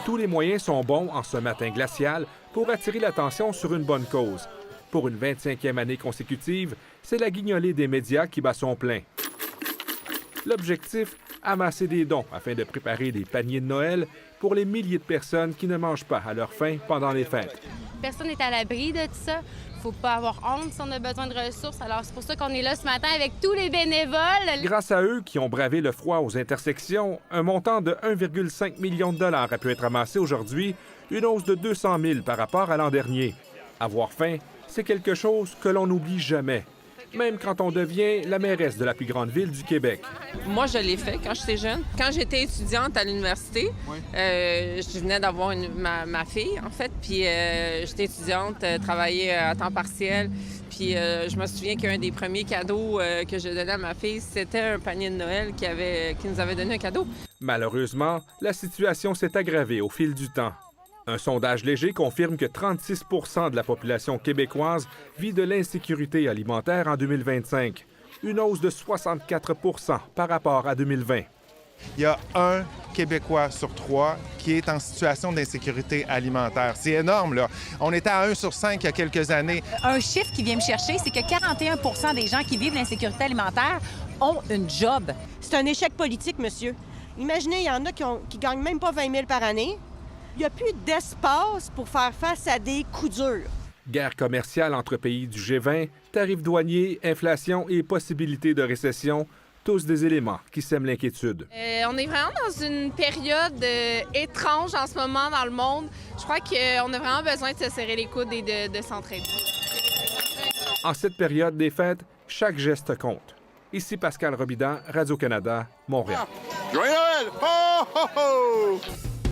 Tous les moyens sont bons en ce matin glacial pour attirer l'attention sur une bonne cause. Pour une 25e année consécutive, c'est la guignolée des médias qui bat son plein. L'objectif, amasser des dons afin de préparer des paniers de Noël pour les milliers de personnes qui ne mangent pas à leur faim pendant les fêtes. Personne n'est à l'abri de tout ça. Il ne faut pas avoir honte si on a besoin de ressources. Alors, c'est pour ça qu'on est là ce matin avec tous les bénévoles. Grâce à eux qui ont bravé le froid aux intersections, un montant de 1,5 million de dollars a pu être amassé aujourd'hui, une hausse de 200 000 par rapport à l'an dernier. Avoir faim, c'est quelque chose que l'on n'oublie jamais, même quand on devient la mairesse de la plus grande ville du Québec. Moi, je l'ai fait quand j'étais jeune. Quand j'étais étudiante à l'université, je venais d'avoir ma fille, en fait, puis j'étais étudiante, travaillais à temps partiel, puis je me souviens qu'un des premiers cadeaux que je donnais à ma fille, c'était un panier de Noël qui nous avait donné un cadeau. Malheureusement, la situation s'est aggravée au fil du temps. Un sondage léger confirme que 36 % de la population québécoise vit de l'insécurité alimentaire en 2025, une hausse de 64 % par rapport à 2020. Il y a un Québécois sur 3 qui est en situation d'insécurité alimentaire. C'est énorme, là. On était à 1 sur 5 il y a quelques années. Un chiffre qui vient me chercher, c'est que 41 % des gens qui vivent l'insécurité alimentaire ont une job. C'est un échec politique, monsieur. Imaginez, il y en a qui gagnent même pas 20 000 par année. Il n'y a plus d'espace pour faire face à des coups durs. Guerre commerciale entre pays du G20, tarifs douaniers, inflation et possibilité de récession, tous des éléments qui sèment l'inquiétude. On est vraiment dans une période étrange en ce moment dans le monde. Je crois qu'on a vraiment besoin de se serrer les coudes et de s'entraider. En cette période des fêtes, chaque geste compte. Ici Pascal Robidan, Radio-Canada, Montréal. Joyeux Noël! Ho, ho, ho!